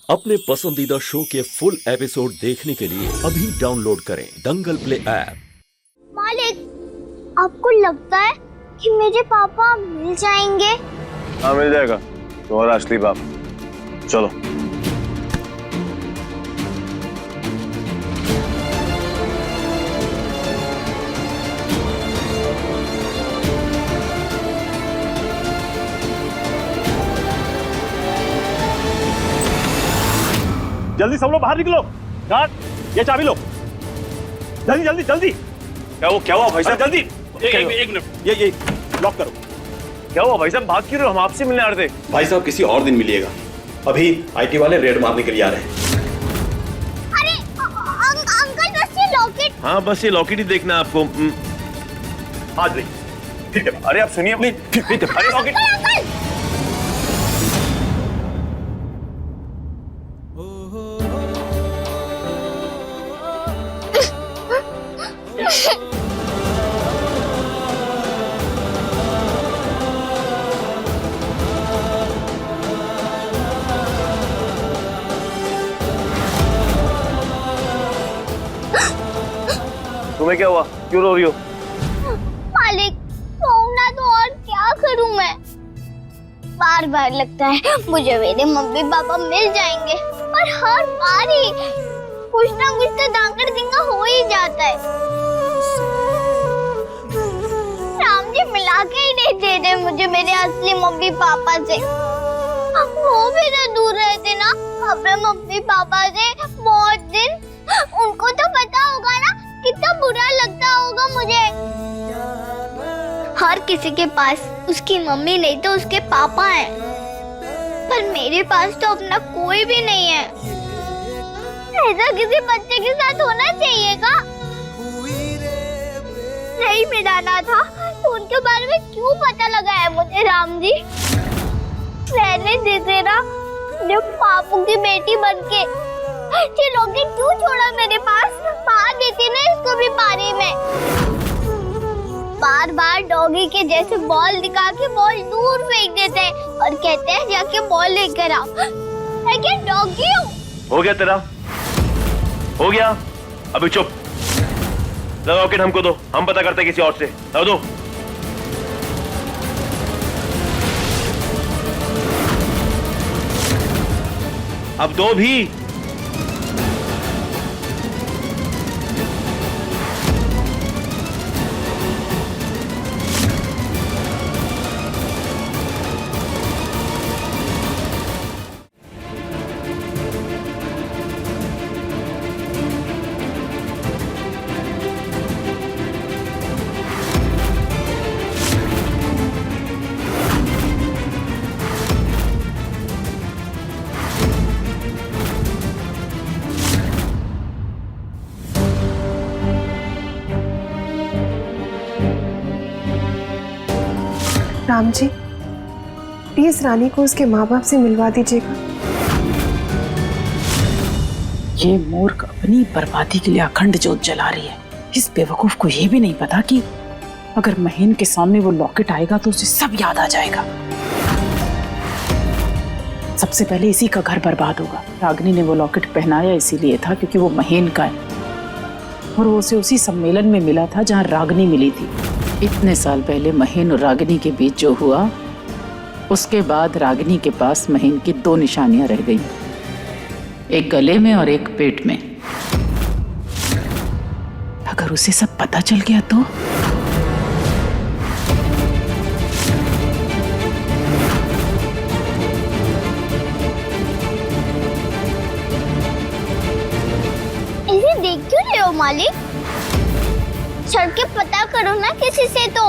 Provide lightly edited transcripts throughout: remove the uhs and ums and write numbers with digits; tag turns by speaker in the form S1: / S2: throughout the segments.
S1: अपने पसंदीदा शो के फुल एपिसोड देखने के लिए अभी डाउनलोड करें दंगल प्ले ऐप।
S2: मालिक, आपको लगता है कि मेरे पापा मिल जाएंगे?
S3: हाँ, मिल जाएगा तुम्हारा असली बाप। चलो।
S4: जल्दी सब लोग बाहर निकलो। गार्ड, ये चाबी लो। जल्दी जल्दी जल्दी।
S3: क्या हुआ भाई साहब?
S4: जल्दी।
S3: एक मिनट।
S4: ये लॉक करो।
S3: क्या हुआ भाई साहब? भाग क्यों रहे हो? हम आपसे मिलने आ रहे थे।
S5: भाई साहब किसी और दिन मिलिएगा, अभी आईटी वाले रेड मारने के लिए आ रहे हैं।
S2: अरे अंकल, बस ये लॉकेट।
S3: हाँ, बस ये लॉकेट ही देखना है आपको।
S4: आज नहीं, ठीक है।
S3: अरे आप सुनिए अपनी। अरे लॉकेट।
S2: अंकल,
S3: तुम्हें क्या हुआ? क्यों रो रही हो?
S2: मालिक, रोना तो और क्या करूं मैं? बार बार लगता है मुझे मेरे मम्मी पापा मिल जाएंगे, पर हर बार ही कुछ ना कुछ तो दांगड़ दिंगा हो ही जाता है। राम जी मिला के ही नहीं देते मुझे मेरे असली मम्मी पापा से। वो भी तो दूर रहते ना अपने मम्मी पापा से बहुत दिन। उनको तो पता होगा ना कितना बुरा लगता होगा मुझे। हर किसी के पास उसकी मम्मी नहीं तो उसके पापा हैं, पर मेरे पास तो अपना कोई भी नहीं है। ऐसा किसी बच्चे के साथ होना चाहिए का? नहीं मिलाना था तो उनके बारे में क्यों पता लगा है मुझे? राम जी रहने देते ना, जब पापू की बेटी बनके ये लॉकेट क्यों छोड़ा मेरे पास? मार देती ना इसको भी पानी में। बार बार डॉगी के जैसे बॉल दिखा के बॉल दूर फेंक देते हैं और कहते हैं जाके बॉल लेकर आओ। मैं क्या डॉगी हूँ?
S3: हो गया तेरा? हो गया? अभी चुप। लॉकेट हमको दो, हम पता करते हैं किसी और से। दो। अब दो भी।
S6: राम जी, प्लीज रानी को उसके माँ बाप से मिलवा दीजिएगा।
S7: ये मूर्ख अपनी बर्बादी के लिए अखंड जोत जला रही है। इस बेवकूफ को ये भी नहीं पता कि अगर महीन के सामने वो लॉकेट आएगा तो उसे सब याद आ जाएगा। सबसे पहले इसी का घर बर्बाद होगा। रागिनी ने वो लॉकेट पहनाया इसीलिए था क्योंकि वो महीन का है और वो उसे उसी सम्मेलन में मिला था जहाँ रागिनी मिली थी। इतने साल पहले महीन और रागिनी के बीच जो हुआ, उसके बाद रागिनी के पास महीन की दो निशानियां रह गई, एक गले में और एक पेट में। अगर उसे सब पता चल गया तो?
S2: इसे देख क्यों रहे हो मालिक? चढ़ के पता करो ना किसी से तो।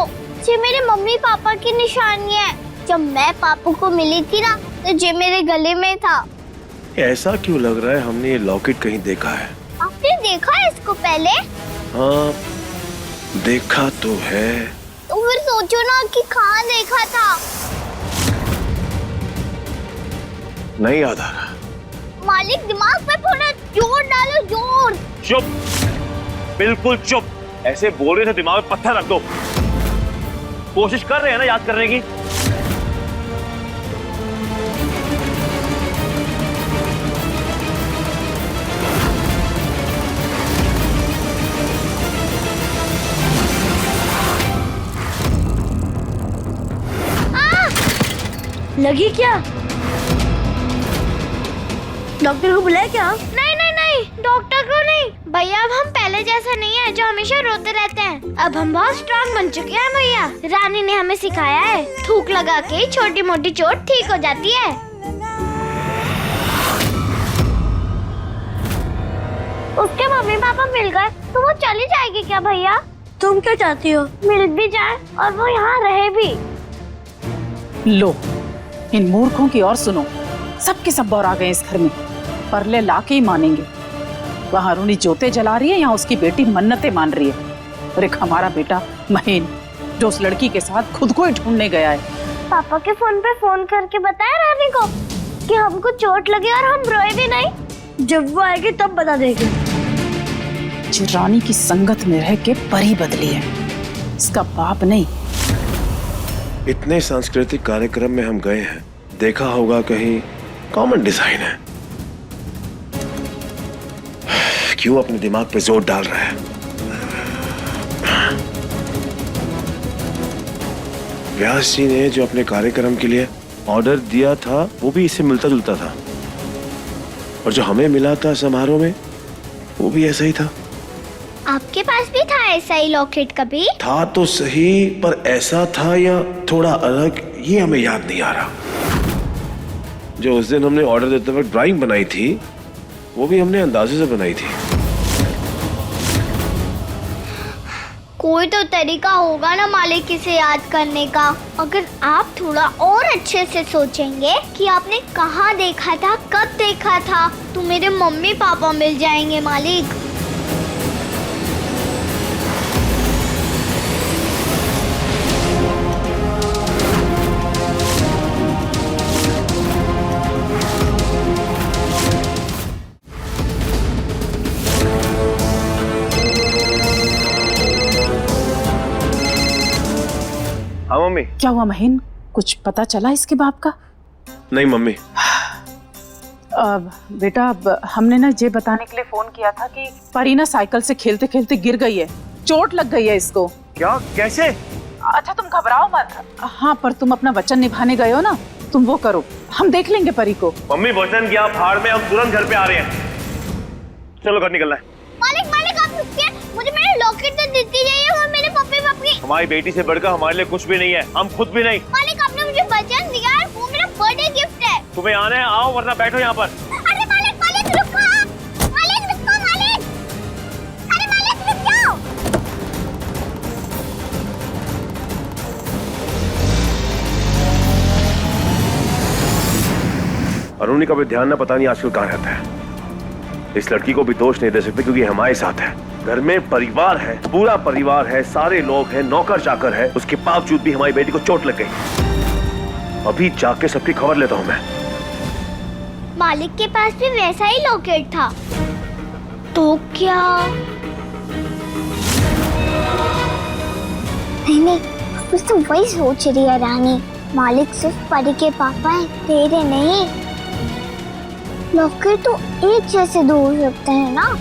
S2: ये मेरे मम्मी पापा की निशानी है। जब मैं पापू को मिली थी ना तो ये मेरे गले में था।
S3: ऐसा क्यों लग रहा है हमने ये लॉकेट कहीं देखा है?
S2: आपने देखा है इसको पहले?
S3: हाँ, देखा तो है।
S2: तो फिर सोचो ना कि कहाँ देखा था।
S3: नहीं याद आ रहा।
S2: मालिक दिमाग पे थोड़ा जोर डालो, जोर।
S3: चुप, बिल्कुल चुप। ऐसे बोल रहे थे दिमाग में पत्थर रख दो। कोशिश कर रहे हैं ना याद करने की।
S2: लगी क्या? डॉक्टर को बुलाया क्या? नहीं नहीं नहीं, डॉक्टर को नहीं भैया। अब हम पहले जैसा नहीं है जो हमेशा रोते रहते हैं। अब हम बहुत स्ट्रांग बन चुके हैं भैया। रानी ने हमें सिखाया है, थूक लगा के छोटी मोटी चोट ठीक हो जाती है। उसके मम्मी पापा मिल गए तो वो चली जाएगी क्या भैया? तुम क्या चाहती हो? मिल भी जाए और वो यहाँ रहे भी।
S7: लो, इन मूर्खों की और सुनो। सबके सब बौर आ गए इस घर में। परले लाके ही मानेंगे। वहाँ अरुणी जोते जला रही है, यहाँ उसकी बेटी मन्नतें मान रही है। और एक हमारा बेटा महेन जो उस लड़की के साथ खुद को ही ढूंढने गया है।
S2: पापा के फोन पे फोन करके बताया रानी को कि हमको चोट लगी और हम रोए भी नहीं। जब वो आएगी तब बता देगी।
S7: रानी की संगत में रह के परी बदली है, इसका बाप नहीं।
S5: इतने सांस्कृतिक कार्यक्रम में हम गए हैं, देखा होगा कहीं कॉमन डिजाइन है। क्यों अपने दिमाग पे जोर डाल रहा है? व्यास जी ने जो अपने कार्यक्रम के लिए ऑर्डर दिया था वो भी इससे मिलता जुलता था, और जो हमें मिला था समारोह में वो भी ऐसा ही था।
S2: आपके पास भी था ऐसा ही लॉकेट? कभी
S5: था तो सही, पर ऐसा था या थोड़ा अलग ये हमें याद नहीं आ रहा। जो उस दिन हमने ऑर्डर देते वक्त ड्राइंग बनाई थी वो भी हमने अंदाजे से बनाई थी।
S2: कोई तो तरीका होगा ना मालिक इसे याद करने का। अगर आप थोड़ा और अच्छे से सोचेंगे कि आपने कहाँ देखा था, कब देखा था, तो मेरे मम्मी पापा मिल जाएंगे मालिक।
S3: हाँ मम्मी।
S7: क्या हुआ महेन, कुछ पता चला इसके बाप का?
S5: नहीं मम्मी।
S7: बेटा हमने ना ये बताने के लिए फोन किया था कि परी ना साइकिल से खेलते खेलते गिर गई है, चोट लग गई है इसको।
S3: क्या? कैसे?
S7: अच्छा तुम घबराओ मत। हाँ पर तुम अपना वचन निभाने गए हो ना, तुम वो करो, हम देख लेंगे परी को।
S3: मम्मी वचन क्या फाड़ में, हम तुरंत घर पे आ रहे हैं। चलो घर निकलना है।
S2: मालिक मालिक आप रुकिए, मुझे मेरे लॉकेट तो देती जाइए और मेरे पप्पी पप्पी।
S3: हमारी बेटी से बढ़कर हमारे लिए कुछ भी नहीं है, हम खुद भी नहीं।
S2: मालिक आपने मुझे वचन दिया है, वो मेरा बर्थडे गिफ्ट है।
S3: तुम्हें आना है आओ, वरना बैठो यहाँ पर।
S2: अरे मालिक मालिक रुको, मालिक रुको मालिक, अरे मालिक रुक जाओ।
S3: अरुणी का भी ध्यान ना पता नहीं आजकल कहाँ रहता है। इस लड़की को भी दोष नहीं दे सकते क्योंकि हमारे साथ है। घर में परिवार है, पूरा परिवार है, सारे लोग हैं, नौकर चाकर है, उसके बावजूद भी हमारी बेटी को चोट लग गई। अभी जाके सबकी खबर लेता हूँ मैं।
S2: मालिक के पास भी वैसा ही लॉकेट था, तो क्या? नहीं फिर तो वही सोच रही है रानी। मालिक सिर्फ परी के पापा हैं, तेरे नहीं। लॉकेट तो एक जैसे दो हो सकते हैं ना?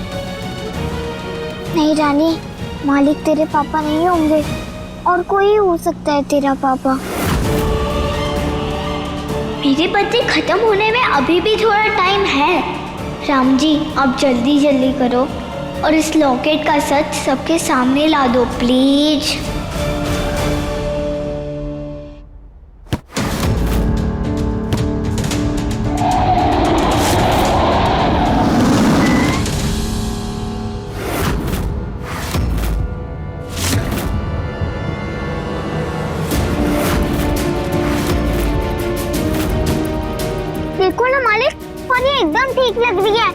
S2: नहीं रानी, मालिक तेरे पापा नहीं होंगे, और कोई हो सकता है तेरा पापा। मेरे बर्थडे खत्म होने में अभी भी थोड़ा टाइम है। राम जी आप जल्दी जल्दी करो और इस लॉकेट का सच सबके सामने ला दो प्लीज। देखो ना मालिक, पानी एकदम ठीक लग रही है।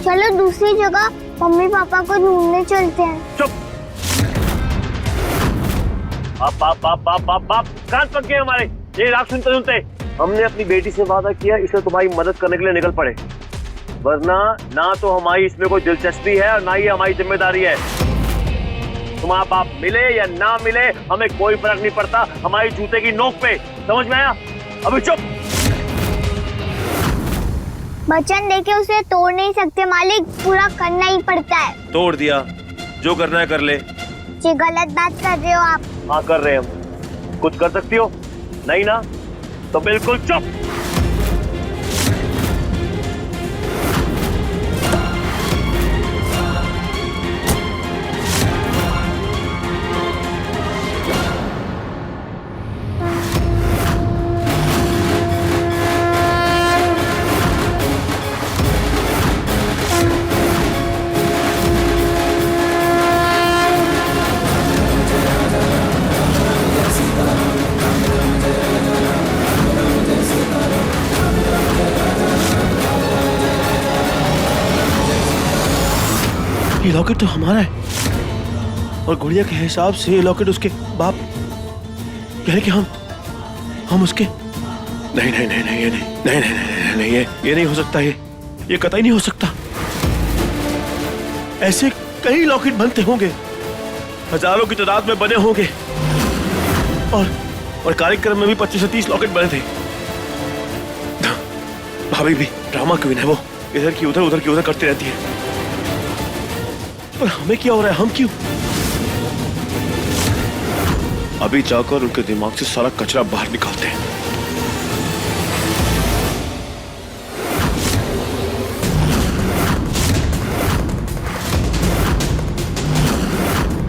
S2: चलो दूसरी जगह मम्मी पापा को ढूंढने चलते हैं।
S3: चुप। बाप कान पक गए हमारे। ये राग सुनते सुनते हमने अपनी बेटी से वादा किया, इसलिए तुम्हारी मदद करने के लिए निकल पड़े, वरना ना तो हमारी इसमें कोई दिलचस्पी है और ना ही हमारी जिम्मेदारी है। तुम्हारा बाप मिले या ना मिले हमें कोई फर्क नहीं पड़ता, हमारी जूते की नोक पे। समझ में आया? अभी चुप।
S2: वचन देके उसे तोड़ नहीं सकते मालिक, पूरा करना ही पड़ता है।
S3: तोड़ दिया, जो करना है कर ले।
S2: ये गलत बात कर रहे हो आप।
S3: हाँ कर रहे हैं हम। कुछ कर सकती हो? नहीं ना? तो बिल्कुल चुप।
S5: ये लॉकेट तो हमारा है और गुड़िया के हिसाब से ये लॉकेट उसके बाप कह रहे कि हम उसके नहीं नहीं नहीं नहीं ये नहीं नहीं नहीं नहीं नहीं ये नहीं हो सकता। ये कतई नहीं हो सकता। ऐसे कई लॉकेट बनते होंगे, हजारों की तादाद में बने होंगे और कार्यक्रम में भी 25 से 30 लॉकेट बने थे। भाभी भी ड्रामा क्वीन है, वो इधर की उधर करती रहती है। पर हमें क्या हो रहा है? हम क्यों? अभी जाकर उनके दिमाग से सारा कचरा बाहर निकालते हैं।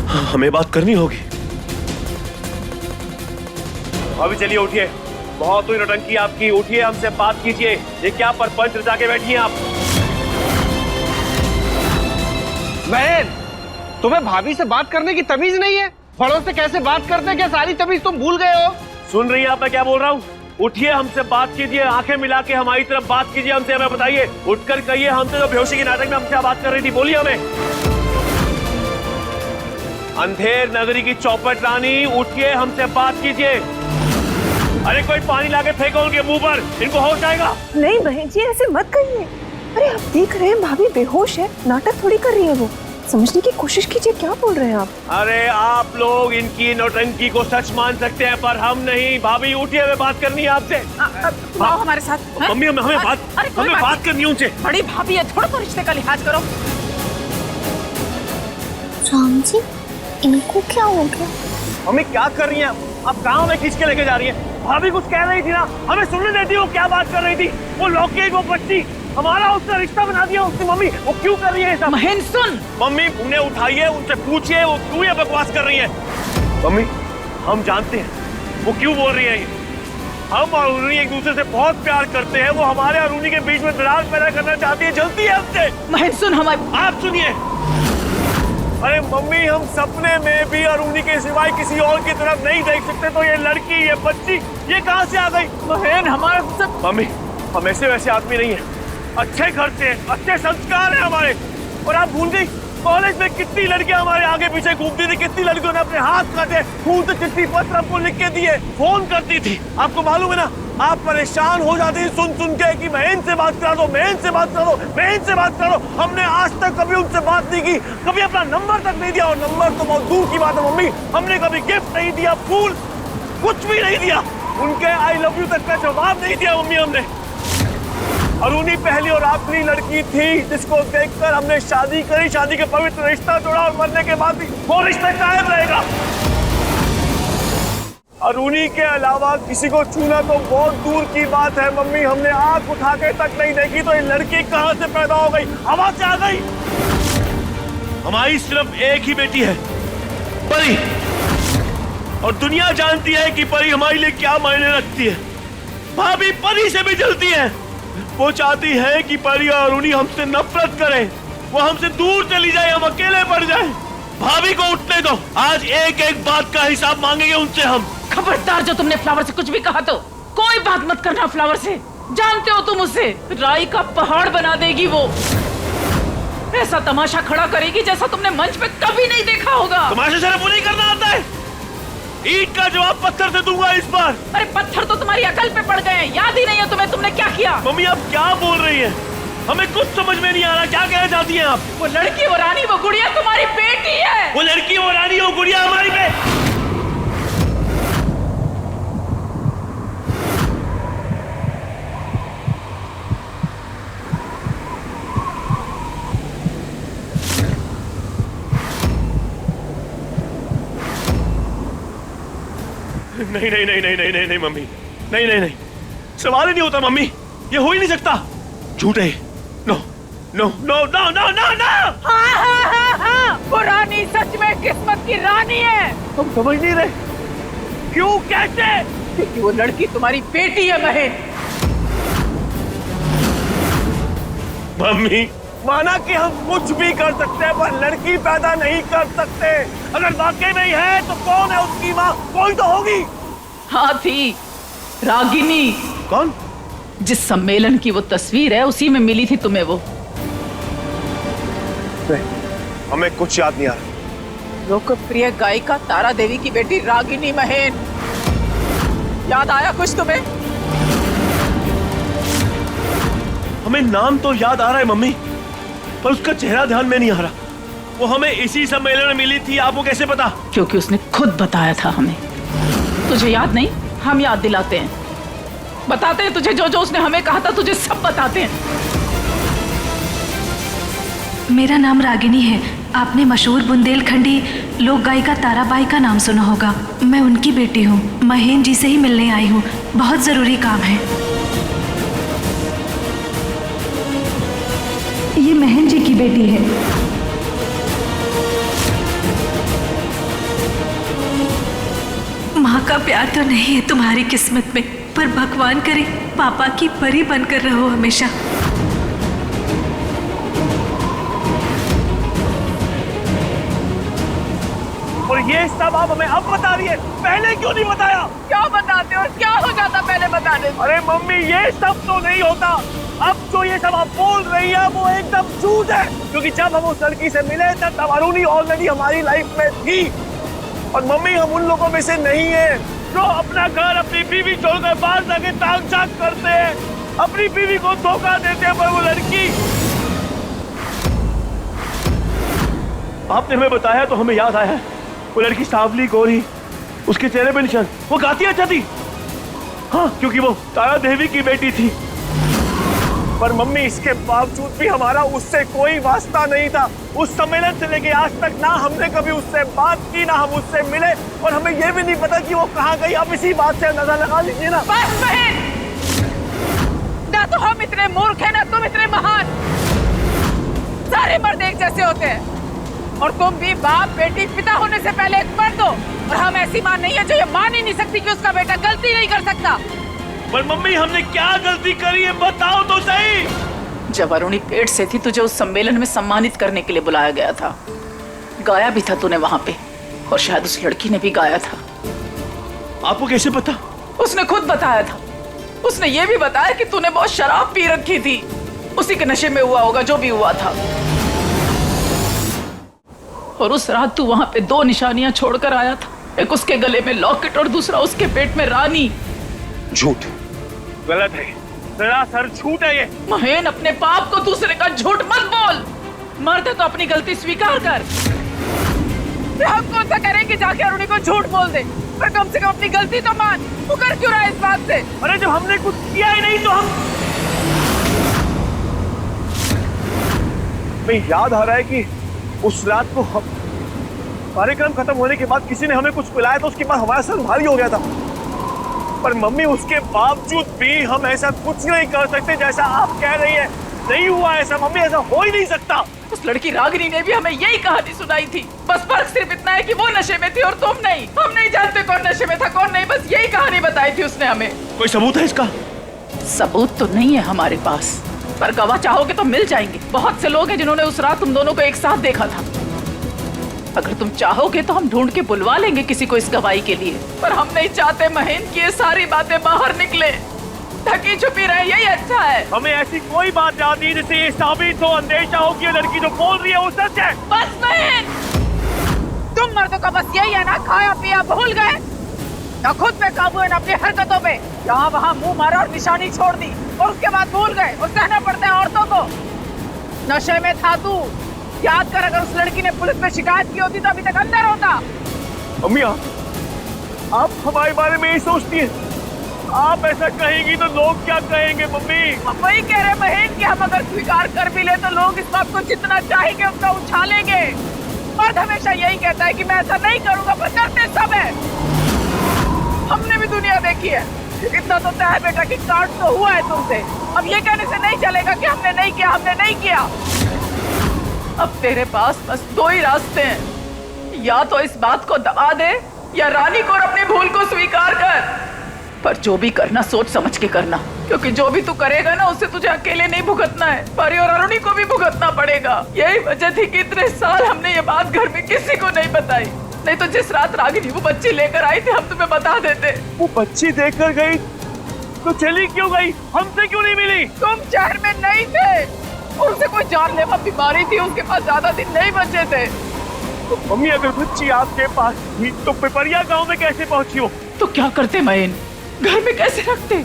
S5: हाँ, हमें बात करनी होगी।
S3: अभी चलिए उठिए, बहुत हुई नौटंकी आपकी, उठिए हमसे बात कीजिए। ये क्या परपंच रचा के बैठी हैं आप?
S8: बहन, तुम्हें भाभी से बात करने की तमीज नहीं है? बड़ों से कैसे बात करते हैं? क्या सारी तमीज तुम भूल गए हो?
S3: सुन रही है आप मैं क्या बोल रहा हूँ? उठिए, हमसे बात कीजिए, आंखें मिला के हमारी तरफ बात कीजिए, हमसे हमें बताइए। उठकर कहिए, हमसे जो बेहोशी के नाटक में हमसे बात कर रही थी, बोलिए हमें। अंधेर नगरी की चौपट रानी, उठिए, हमसे बात कीजिए। अरे कोई पानी लाके फेंको उनके मुंह पर, इनको होश आएगा।
S6: नहीं बहन जी, ऐसे मत कहिए। अरे आप देख रहे हैं भाभी बेहोश है, नाटक थोड़ी कर रही है वो। समझने की कोशिश कीजिए, क्या बोल रहे हैं आप?
S3: अरे आप लोग इनकी नौटंकी को सच मान सकते हैं पर हम नहीं। भाभी उठिए, हमें बात करनी है आपसे।
S7: आओ हमारे साथ।
S3: मम्मी हमें बात करनी है उनसे।
S7: बड़ी भाभी है, थोड़ा तो रिश्ते का लिहाज करो।
S2: राम जी, इनको क्या हो गया?
S3: मम्मी क्या कर रही हैं आप? कहाँ में खींच के लेके जा रही हैं? भाभी कुछ कह रही थी ना, हमें सुनने देती। वो क्या बात कर रही थी? वो लॉकेट, वो बच्ची, हमारा उससे रिश्ता बना दिया उसकी। मम्मी वो क्यों कर रही है सब?
S7: महेंद्र सुन।
S3: मम्मी उन्हें उठाइए, उनसे पूछिए वो क्यों ये बकवास कर रही है। मम्मी हम जानते हैं वो क्यों बोल रही है ये। हम और अरुणी एक दूसरे से बहुत प्यार करते हैं। वो हमारे और अरुणी के बीच में दरार पैदा करना चाहती है, जलती है हमसे।
S7: महेंद्र सुन, हमारे
S3: आप सुनिए। अरे मम्मी हम सपने में भी अरुणी के सिवाय किसी और की तरफ नहीं देख सकते, तो ये लड़की, ये बच्ची, ये कहाँ से आ गई?
S7: महेंद्र हमारे सब।
S3: मम्मी हम ऐसे वैसे आदमी नहीं है, अच्छे घर से, अच्छे संस्कार है हमारे। और आप भूल गई कॉलेज में कितनी लड़कियां हमारे आगे पीछे घूमती थी, कितनी लड़कियों ने अपने हाथ काटे, खून से चिट्ठी पत्र आपको लिख के दिए, फोन करती थी। आपको मालूम है ना, आप परेशान हो जाती सुन सुन के कि महेंद्र से बात करा दो, महेंद्र से बात करा दो, महेंद्र से बात करो। हमने आज तक कभी उनसे बात नहीं की, कभी अपना नंबर तक नहीं दिया। और नंबर तो बहुत दूर की बात है मम्मी, हमने कभी गिफ्ट नहीं दिया, फूल कुछ भी नहीं दिया। उनके आई लव यू तक का जवाब नहीं दिया मम्मी हमने। अरुणी पहली और आखिरी लड़की थी जिसको देखकर हमने शादी करी, शादी के पवित्र रिश्ता जोड़ा और मरने के बाद भी वो रिश्ता कायम रहेगा। अरुणी के अलावा किसी को छूना तो बहुत दूर की बात है मम्मी। हमने आंख उठा के तक नहीं देखी तो ये लड़की कहां से पैदा हो गई, हवा से आ गई। हमारी सिर्फ एक ही बेटी है, परी, और दुनिया जानती है कि परी हमारे लिए क्या मायने रखती है। भाभी परी से भी जलती है। वो चाहती है कि परी और अरुणी हमसे नफरत करें, वो हमसे दूर चली जाए, हम अकेले पड़ जाएं। भाभी को उठने दो, आज एक एक बात का हिसाब मांगेंगे उनसे हम।
S7: खबरदार, जो तुमने फ्लावर से कुछ भी कहा तो कोई बात मत करना फ्लावर से। जानते हो तुम उसे राई का पहाड़ बना देगी। वो ऐसा तमाशा खड़ा करेगी जैसा तुमने मंच पे कभी नहीं देखा होगा।
S3: तमाशे से वो नहीं करना आता है। ईंट का जवाब पत्थर से दूंगा इस बार।
S7: अरे पत्थर तो तुम्हारी अकल पे पड़ गए हैं, याद ही नहीं है तुम्हें तुमने क्या किया।
S3: मम्मी आप क्या बोल रही हैं? हमें कुछ समझ में नहीं आ रहा, क्या कहना चाहती हैं आप?
S7: वो लड़की, वो रानी, वो गुड़िया तुम्हारी बेटी है।
S3: वो लड़की, वो रानी, वो गुड़िया हमारी बेटी। नहीं नहीं नहीं नहीं नहीं नहीं नहीं मम्मी, नहीं नहीं नहीं
S5: सवाल ही नहीं होता मम्मी, ये हो ही नहीं सकता। झूठ है। No no no no no no no.
S7: हाँ, वो रानी सच में किस्मत की रानी है।
S5: तुम समझ नहीं रहे। क्यों, कैसे?
S7: क्योंकि वो लड़की तुम्हारी बेटी है महेन।
S5: मम्मी, माना कि हम कुछ भी कर सकते हैं पर लड़की पैदा नहीं कर सकते। अगर वाकई में है तो कौन है उसकी माँ? कोई तो होगी।
S7: हाँ थी, रागिनी।
S5: कौन?
S7: जिस सम्मेलन की वो तस्वीर है उसी में मिली थी तुम्हें वो।
S5: नहीं, हमें कुछ याद नहीं आ रहा।
S7: लोकप्रिय गायिका तारा देवी की बेटी रागिनी महेन। याद आया कुछ तुम्हें?
S5: हमें नाम तो याद आ रहा है मम्मी, पर उसका चेहरा ध्यान में नहीं आ रहा। वो हमें इसी सम्मेलन में मिली थी, आपको कैसे पता?
S7: क्योंकि उसने खुद बताया था हमें। तुझे याद नहीं? हम याद दिलाते हैं, बताते हैं तुझे। जो जो उसने हमें कहा था तुझे सब बताते हैं।
S9: मेरा नाम रागिनी है। आपने मशहूर बुंदेलखंडी लोक गायिका ताराबाई का नाम सुना होगा। मैं उनकी बेटी हूँ। महेन जी से ही मिलने आई हूँ, बहुत जरूरी काम है। ये महेन जी की बेटी है। माँ का प्यार तो नहीं है तुम्हारी किस्मत में, पर भगवान करे पापा की परी बनकर रहो हमेशा।
S5: और ये सब आप हमें अब बता रही है, पहले क्यों नहीं बताया?
S7: क्या बताते और क्या हो जाता पहले बताने?
S5: अरे मम्मी, ये सब तो नहीं होता। अब जो ये सब आप बोल रही है वो एकदम झूठ है, क्योंकि जब हम उस लड़की से मिले थे तब अरुणी ऑलरेडी हमारी लाइफ में थी। और मम्मी, हम उन लोगों में से नहीं है जो अपना घर अपनी बीवी छोड़कर बाहर जाके ताक झाक करते हैं, अपनी बीवी को धोखा देते हैं। पर वो लड़की, आपने हमें बताया तो हमें याद आया। वो लड़की सांवली गोरी, उसके चेहरे पे निशान। वो गाती अच्छा थी। हाँ, क्योंकि वो तारा देवी की बेटी थी। पर मम्मी, इसके बावजूद भी हमारा उससे कोई वास्ता नहीं था। उस सम्मेलन से लेके आज तक ना हमने कभी उससे बात की, ना हम उससे मिले, और हमें यह भी नहीं पता कि वो कहाँ गई। आप इसी बात से अंदाजा लगा लीजिए ना।
S7: बस बहन, ना तो हम इतने मूर्ख हैं ना तुम इतने महान। सारे मर्द एक जैसे होते हैं, और तुम भी बाप बेटी पिता होने से पहले एक मर्द हो। और हम ऐसी मां नहीं है जो ये मान ही नहीं सकती कि उसका बेटा गलती नहीं कर सकता।
S5: पर मम्मी, हमने क्या गलती करी है, बताओ तो सही।
S7: जब अरुणी पेट से थी तुझे उस सम्मेलन में सम्मानित करने के लिए बुलाया गया था। गाया भी था तूने वहां पे, और शायद उस लड़की ने भी गाया था।
S5: आपको कैसे पता?
S7: उसने खुद बताया था। उसने ये भी बताया कि तूने बहुत शराब पी रखी थी, उसी के नशे में हुआ होगा जो भी हुआ था। और उस रात तू वहां पे 2 निशानियां छोड़कर आया था, एक उसके गले में लॉकेट और दूसरा उसके पेट में रानी।
S5: झूठ, गलत है, सरासर झूठ है ये।
S7: महेन, अपने पाप को दूसरे का झूठ मत बोल। मर्द है तो अपनी गलती स्वीकार कर। हम कौन सा करें कि जाके अरुणी को झूठ बोल दे, पर कम से कम अपनी गलती तो मान। तू कर क्यों रहा है इस बात से?
S5: अरे जब हमने कुछ किया ही नहीं तो हम। मैं याद आ रहा है कि उस रात को हम कार्यक्रम खत्म होने के बाद किसी ने हमें कुछ पिलाया था, उसके बाद हमारा सर भारी हो गया था। पर मम्मी, उसके बावजूद भी हम ऐसा कुछ नहीं कर सकते जैसा आप कह रही हैं। नहीं हुआ ऐसा मम्मी, ऐसा हो ही नहीं सकता।
S7: उस लड़की रागिनी ने भी हमें यही कहानी सुनाई थी। बस फर्क सिर्फ इतना है कि वो नशे में थी और तुम नहीं। हम नहीं जानते कौन नशे में था कौन नहीं, बस यही कहानी बताई थी उसने हमें।
S5: कोई सबूत है इसका?
S7: सबूत तो नहीं है हमारे पास, पर गवाह चाहोगे तो मिल जाएंगे। बहुत से लोग हैं जिन्होंने उस रात तुम दोनों को एक साथ देखा था। अगर तुम चाहोगे तो हम ढूंढ के बुलवा लेंगे किसी को इस गवाही के लिए, पर हम नहीं चाहते महेन की ये सारी बातें बाहर निकले। ढकी छुपी रहे, यही अच्छा है।
S5: हमें ऐसी कोई बात याद नहीं जिससे ये साबित हो, अंदेशा हो कि ये लड़की जो बोल रही है वो सच है।
S7: बस महेन, तुम मर्दों का बस यही है ना, खाया पिया भूल गए, ना खुद पे काबू है ना अपनी हरकतों पे। यहाँ वहाँ मुंह मारा और निशानी छोड़ दी, और उसके बाद भूल गए, और सहना पड़ता है औरतों को। नशे में था तू, याद कर। अगर उस लड़की ने पुलिस में शिकायत की होती तो अभी तक अंदर होता।
S5: अम्मी, आप हमारे बारे में ही सोचती हैं। आप ऐसा कहेंगी तो लोग क्या कहेंगे मम्मी?
S7: हम वही कह रहे महेन कि हम अगर स्वीकार कर भी ले तो लोग इस बात को जितना चाहेंगे उतना उछालेंगे। मर्द हमेशा यही कहता है कि मैं ऐसा नहीं करूंगा, पर करते सब है। हमने भी दुनिया देखी है, इतना तो तय है बेटा कि काट तो हुआ है तुमसे। अब ये कहने से नहीं चलेगा कि हमने नहीं किया, हमने नहीं किया। अब तेरे पास बस दो ही रास्ते हैं, या तो इस बात को दबा दे या रानी को और अपनी भूल को स्वीकार कर। पर जो भी करना सोच समझ के करना, क्योंकि जो भी तू करेगा ना उससे तुझे अकेले नहीं भुगतना है, परी और अरुणी को भी भुगतना पड़ेगा। यही वजह थी कि इतने साल हमने ये बात घर में किसी को नहीं बताई। नहीं तो जिस रात रागिनी वो बच्ची लेकर आई थी हम तुम्हें बता देते।
S3: वो बच्ची देखकर गई तो चली क्यों गई? हमसे क्यों नहीं मिली?
S7: तुम शहर में नहीं थे, उनसे कोई जानलेवा बीमारी थी, उसके पास ज्यादा दिन नहीं बचे थे।
S3: तो मम्मी अगर बच्ची आपके पास थी तो पिपरिया गांव में कैसे पहुंची हो?
S7: तो क्या करते मयन, घर में कैसे रखते?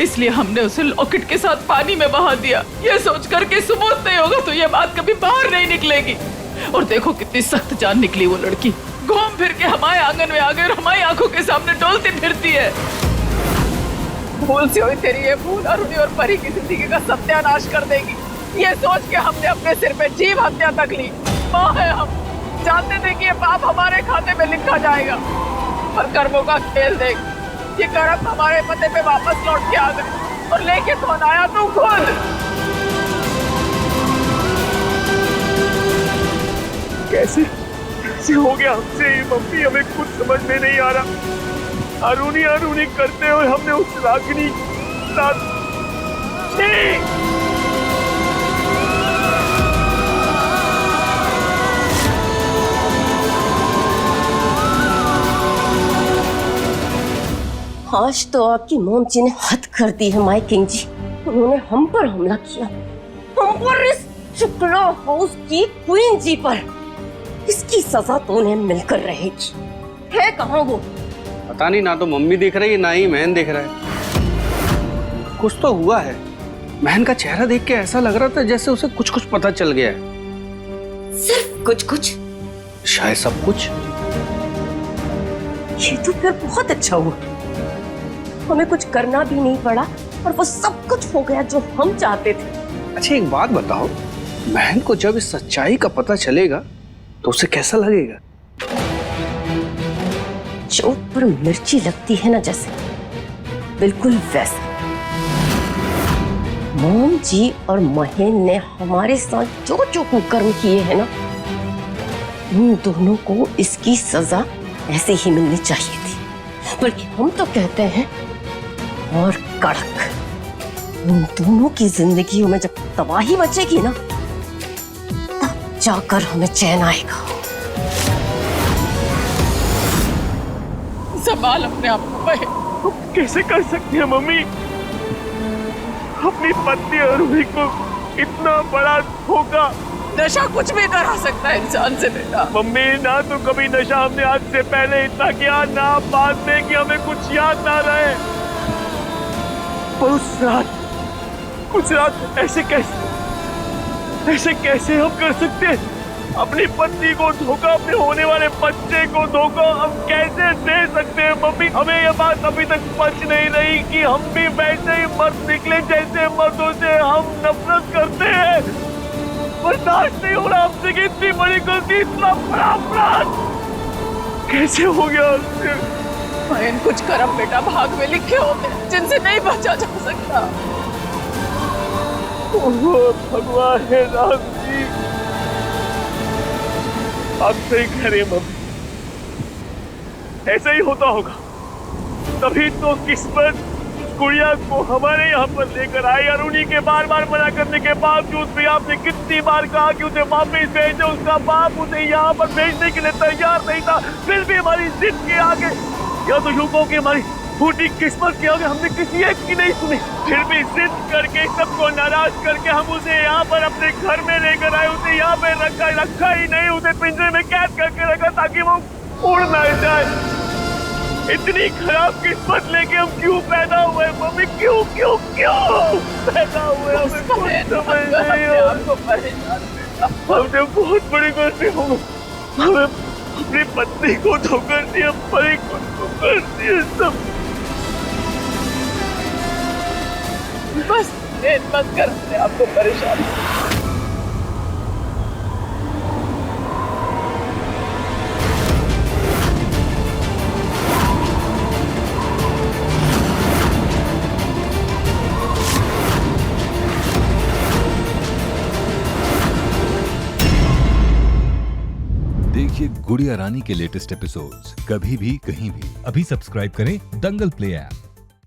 S7: इसलिए हमने उसे लॉकेट के साथ पानी में बहा दिया, ये सोचकर कि सबूत नहीं होगा तो ये बात कभी बाहर नहीं निकलेगी। और देखो कितनी सख्त जान निकली वो लड़की, घूम फिर के हमारे आंगन में आ गई और हमारी आंखों के सामने डोलती फिरती है। भूल से हुई तेरी ये भूल अरुणी और परी की जिंदगी का सत्यानाश कर देगी, ये सोच के हमने अपने सिर पे जीव हत्या तक ली। माँ है हम, जानते थे कि ये पाप हमारे खाते में लिखा जाएगा, पर कर्मों का खेल देख, ये कर्म हमारे पते पे वापस लौट के आ गए और लेके कौन आया? तू खुद।
S3: कैसे हो गया हमसे ये मम्मी? हमें कुछ समझ में नहीं आ रहा। अरुणी अरुणी करते हुए हमने उस रागिनी साथ
S10: आज तो आपकी मोम जी ने हद कर दी है माय किंग जी। उन्होंने हम पर हमला किया, हम पर, इस शुक्ला हाउस की क्वीन जी पर। इसकी सजा तो उन्हें मिलकर रहेगी। है कहाँ वो?
S8: पता नहीं, ना तो मम्मी दिख रही है ना ही महन दिख रहा है। कुछ तो हुआ है। महन का चेहरा देख के ऐसा लग रहा था जैसे उसे कुछ कुछ पता चल गया है।
S10: सिर्फ कुछ कुछ?
S8: शायद सब कुछ।
S10: ये तो फिर बहुत अच्छा हुआ, हमें कुछ करना भी नहीं पड़ा और वो सब कुछ हो गया जो हम चाहते थे।
S8: अच्छा एक बात बताओ, महन को जब इस सच्चाई का पता चलेगा तो उसे कैसा लगेगा?
S10: चोट पर मिर्ची लगती है ना जैसे, बिल्कुल वैसा। मोम जी और महेन ने हमारे साथ जो जो कुकर्म किए हैं ना, उन दोनों को इसकी सजा ऐसे ही मिलनी चाहिए थी। बल्कि हम तो कहते हैं और कड़क। उन दोनों की जिंदगियों में जब तबाही मचेगी ना, तब जाकर हमें चैन आएगा।
S7: संभाल अपने आप को।
S3: कैसे कर सकती है मम्मी? अपनी पत्नी अरुणी को इतना बड़ा धोखा।
S7: नशा कुछ भी करा सकता है इंसान से बेटा।
S3: मम्मी ना तो कभी नशा हमने आज से पहले इतना किया, ना बाद में कि हमें कुछ याद ना रहे। पर उस रात ऐसे कैसे हम कर सकते हैं? अपनी पत्नी को धोखा, अपने होने वाले बच्चे को धोखा हम कैसे दे सकते हैं मम्मी? हमें यह बात अभी तक पच नहीं रही कि हम भी वैसे ही मर्द निकले जैसे मर्दों से हम नफरत करते हैं। बर्दाश्त नहीं हो रहा हमसे कि इतनी बड़ी गलती, इतना बड़ा अपराध कैसे हो गया हमसे?
S7: कुछ कर्म बेटा भाग में लिखे होते हैं जिनसे नहीं बचा जा सकता।
S3: भगवान है राम जी, आप सही कह रहे हैं मम्मी, ऐसा ही होता होगा। तभी तो किस्मत गुड़िया को हमारे यहाँ पर लेकर आई। अरुणी के बार बार मना करने के बावजूद भी आपने कितनी बार कहा कि उसे वापस भेजो, उसका बाप उसे यहाँ पर भेजने के लिए तैयार नहीं था। फिर भी हमारी जिद के आगे, या तो यूं कहो कि हमारी फूटी किस्मत के आगे हमने किसी एक की नहीं सुनी। फिर भी जिद करके सबको नाराज करके हम उसे यहाँ पर अपने घर में लेकर आए। उसे यहाँ पे रखा ही नहीं, उसे पिंजरे में कैद करके रखा ताकि वो उड़ ना जाए। इतनी खराब किस्मत लेके हम क्यों पैदा हुए मम्मी? क्यों क्यों क्यों पैदा हुए? हमें कुछ समझ नहीं आता। हमने बहुत बड़ी गलती हो गई। हमें अपनी पत्नी को धोखा दिया, परी को धोखा दिया, सब।
S7: बस मत कर अपने आप को परेशान।
S11: देखिए गुड़िया रानी के लेटेस्ट एपिसोड्स कभी भी कहीं भी।
S12: अभी सब्सक्राइब करें दंगल प्ले ऐप।